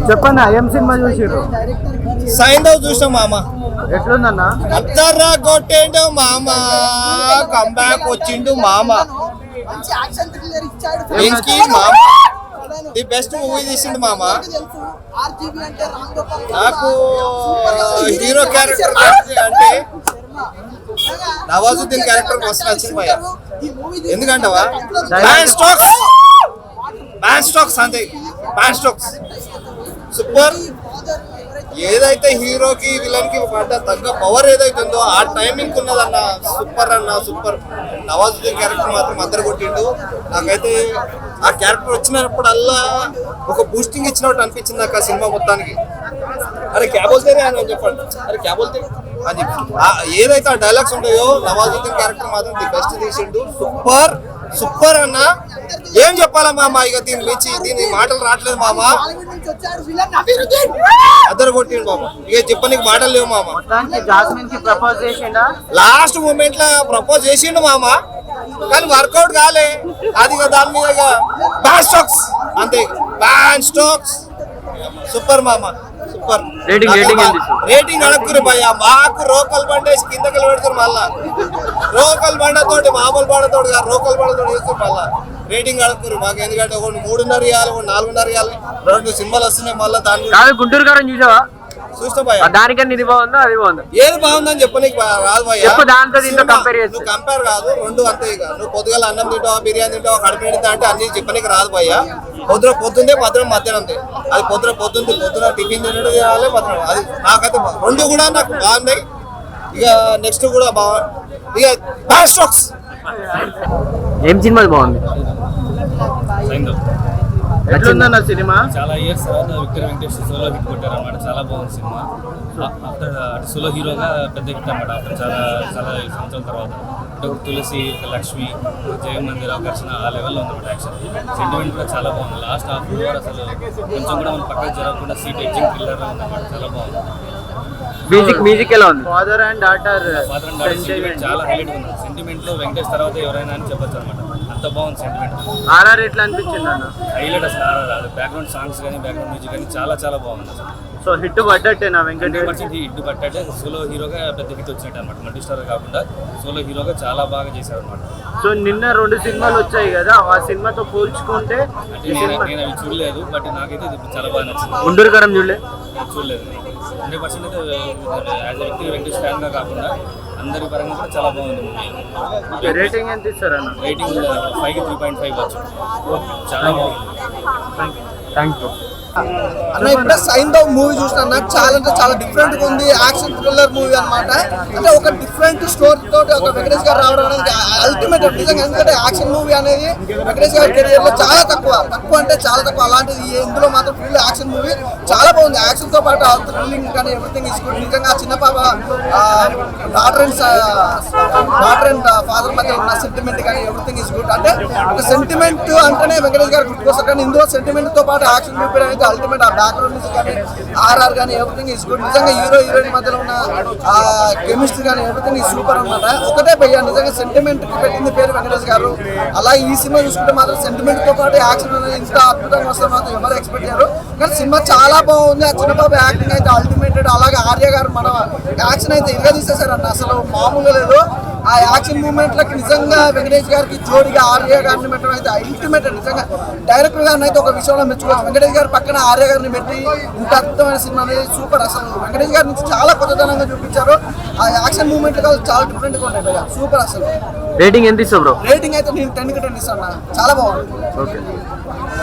చెప్పండి ఏం సినిమా చూసిర్రు? సైంధవ్ చూసాం మామ. ఎట్లుందన్న? అద్దర్రా కొట్టేండు మామ, కంబ్యాక్ వచ్చిండు మామ. మామ ది బెస్ట్ మూవీ తీసిండు మామ. నాకు హీరో క్యారెక్టర్ అంటే నవాజుద్దీన్ క్యారెక్టర్ మస్తు నచ్చింది భయ్య. ఎందుకంటవా మ్యాన్ స్టాక్స్ అంతే, మ్యాన్ స్టాక్స్ సూపర్. ఏదైతే హీరోకి విలన్ కి పడ్డ తగ్గ పవర్ ఏదైతే ఉందో ఆ టైమింగ్ ఉన్నదన్న సూపర్ అన్న సూపర్. నవాజుద్దీన్ క్యారెక్టర్ మాత్రం అద్దరు కొట్టిండు. నాకైతే ఆ క్యారెక్టర్ వచ్చినప్పుడల్లా ఒక బూస్టింగ్ ఇచ్చినట్టు అనిపించింది నాకు ఆ సినిమా మొత్తానికి. అరే క్యాబోల్తేనే అని చెప్పండి, అరే క్యాబోల్తే అని చెప్పి ఏదైతే ఆ డైలాగ్స్ ఉంటాయో నవాజుద్దీన్ క్యారెక్టర్ మాత్రం ది బెస్ట్ తీసిండు. సూపర్ సూపర్ అన్న. ఏం చెప్పాలా మామ, ఇక దీని మించి దీని మాటలు రావట్లేదు మామ. అద్దరు కొట్టిండు మామ, ఇక చెప్పనీకి మాటలు లేవు మామ. లాస్ట్ మూమెంట్ లో ప్రపోజ్ చేసిండు మామ, కానీ వర్కౌట్ కాలే. అది దాని మీద బ్యాన్ స్టాక్స్ అంతే, బ్యాన్ స్టాక్స్. సూపర్ మామ సూపర్. రేటింగ్ అడుగురు భయ్య, మాకు రోకల్ బండేసి కిందకి పెడతారు మళ్ళా. రోకల్ బండతోటి మామూలు బండతోటి కాదు, రోకల్ బండతోటి చేస్తారు మళ్ళా. రేటింగ్ అడుగురు మాకు, ఎందుకంటే ఒకటి 3.5 ఇవ్వాలి, ఒకటి 4.5 ఇవ్వాలి. 2 సినిమాలు వస్తున్నాయి మళ్ళీ. దాని గుంటూరు గారు చూసావా? చూస్తా భయ్య. దానికన్నా ఇది బాగుందా అది బాగుందా? ఏది బాగుందని చెప్పనీకి రాదు భయ్య. నువ్వు కంపేర్ కాదు, రెండు అంతే. ఇక నువ్వు పొద్దుగల అన్నం తింటావా, బిర్యానీ తింటావా, కడుపు నిండుతా అంటే అన్ని చెప్పనీకి రాదు భయ్య. పొద్దుందే మధ్యాహ్నం మధ్యాహ్నం అది పొద్దున టిఫిన్ తినడం చేయాలి మధ్యాహ్నం. అది నాకైతే రెండు కూడా నాకు బాగున్నాయి. ఇక నెక్స్ట్ కూడా ఇక బ్యాన్ స్టాక్స్. ఏం సినిమా బాగుంది? ఎట్లుందన్న సినిమా? చాలా ఇయర్స్ తర్వాత విక్టర్ వెంకటేష్ సోలో హిట్ కొట్టారు అన్నమాట. చాలా బాగుంది సినిమా. ఆఫ్టర్ సోలో హీరోగా పెద్ద హిట్ అన్నమాట. ఆఫ్టర్ చాలా సంవత్సరాల తర్వాత తులసి, లక్ష్మి, జయమందిర్, ఆకర్షణ ఆ లెవెల్లో ఉందన్నమాట. యాక్షన్ సెంటిమెంట్ కూడా చాలా బాగుంది. లాస్ట్ హాఫ్ అవర్ అసలు కొంచెం కూడా మనం పక్కకు జరగకుండా సీట్ ఎడ్జింగ్ థ్రిల్లర్లో ఉందన్నమాట. చాలా బాగుంది. మ్యూజిక్ ఎలా ఉంది? ఫాదర్ అండ్ డాటర్ సెంటిమెంట్ చాలా హైలైట్ ఉంది. సెంటిమెంట్ లో వెంకటేష్ తర్వాత ఎవరైనా అని చెప్పొచ్చు అనమాట. అంత బాగుంది సెంటిమెంట్. ఆర్ఆర్ ఎట్లా అనిపించింది అన్న? హైలైట్ అసలు ఆర్ఆర్. బ్యాక్గ్రౌండ్ సాంగ్స్ కానీ బ్యాక్గ్రౌండ్ మ్యూజిక్ కానీ చాలా బాగుంది అసలు. సో హిట్ పడ్డట్టేనా వెంకటేష్? హిట్ పడ్డట్టే. సోలో హీరోగా పెద్ద హిట్ వచ్చినట్టు అనమాట. మల్టీ స్టార్ కాకుండా సోలో హీరోగా చాలా బాగా చేశారు అనమాట. సో నిన్న 2 సినిమాలు వచ్చాయి కదా, ఆ సినిమాతో పోల్చుకుంటే అంటే నేను అవి చూడలేదు, బట్ నాకైతే ఇది చాలా బాగా నచ్చింది. గుంటూరు గారం చూడలేదు 100% అయితే యాజ్ వ్యక్తి వెంకటేష్ ఫ్యాన్ గా కాకుండా అందరి పరంగా కూడా చాలా బాగుంది మూవీ. రేటింగ్ ఎంత ఇస్తారన్న? రేటింగ్ 5కి 3.5 వచ్చు. చాలా బాగుంది. థ్యాంక్ యూ అన్న. ఇప్పుడే సైంధవ్ మూవీ చూసినా, నాకు చాలా డిఫరెంట్ గా ఉంది. యాక్షన్ థ్రిల్లర్ మూవీ అనమాట. అంటే ఒక డిఫరెంట్ స్టోరీ తోటి ఒక వెంకటేష్ గారు రావడం అనేది అల్టిమేట్ నిజంగా. ఎందుకంటే యాక్షన్ మూవీ అనేది వెంకటేష్ గారి కెరియర్ లో చాలా తక్కువ అంటే చాలా తక్కువ. అలాంటిది ఇందులో మాత్రం ఫుల్ యాక్షన్ మూవీ చాలా బాగుంది. యాక్షన్ తో పాటు థ్రిల్లింగ్ కానీ ఎవ్రీథింగ్ ఇస్ గుడ్. నిజంగా చిన్న పాప డాటర్ అండ్ ఫాదర్ మధ్య ఉన్న సెంటిమెంట్ కానీ ఎవ్రీథింగ్ ఇస్ గుడ్. అంటే ఒక సెంటిమెంట్ అంటేనే వెంకటేష్ గారు గుర్తుకొస్తారు, కానీ ఇందులో సెంటిమెంట్ తో పాటు యాక్షన్ మూవీ అనేది అల్టిమేట్. ఆ బ్యాక్గ్రౌండ్ మ్యూజిక్ కానీ ఆర్ఆర్ కానీ ఎవ్రీథింగ్ ఇస్ గుడ్. నిజంగా హీరో హీరోయిన్ మధ్యలో ఉన్న కెమిస్ట్రీ కానీ ఎవ్రీథింగ్ ఇస్ సూపర్ అనమాట. ఒకటే భయ్యా, నిజంగా సెంటిమెంట్ పెట్టింది పేరు వెంకటేష్ గారు. అలాగే ఈ సినిమా చూసుకుంటే మాత్రం సెంటిమెంట్ తో పాటు యాక్షన్ అనేది ఇంత అద్భుతంగా వస్తే మాత్రం ఎవరు ఎక్స్పెక్ట్ చేయరు. కానీ సినిమా చాలా బాగుంది. ఆ చిన్నబాబు యాక్టింగ్ అయితే అల్టిమేటెడ్. అలాగే ఆర్య గారు మన యాక్షన్ అయితే ఇరగా తీసేశారన్న, అసలు మామూలుగా లేదు. ఆ యాక్షన్ మూమెంట్లకి నిజంగా వెంకటేష్ గారికి జోడిగా ఆర్య గారిని పెట్టడం అయితే అల్టిమేటెడ్. నిజంగా డైరెక్టర్ గారిని అయితే ఒక విషయంలో మెచ్చుకోవచ్చు. వెంకటేష్ గారి పక్కన ఆర్య గారిని పెట్టి ఇంత అద్భుతమైన సినిమా అనేది సూపర్. అసలు వెంకటేష్ గారి నుంచి చాలా కొత్తదనంగా చూపించారు. ఆ యాక్షన్ మూమెంట్ చాలా డిఫరెంట్ గా ఉంటాయి. సూపర్. అసలు రేటింగ్ ఎంత ఇస్తావు బ్రో? రేటింగ్ అయితే నేను 10కి 10 ఇస్తాను. చాలా బాగుంది. ఓకే.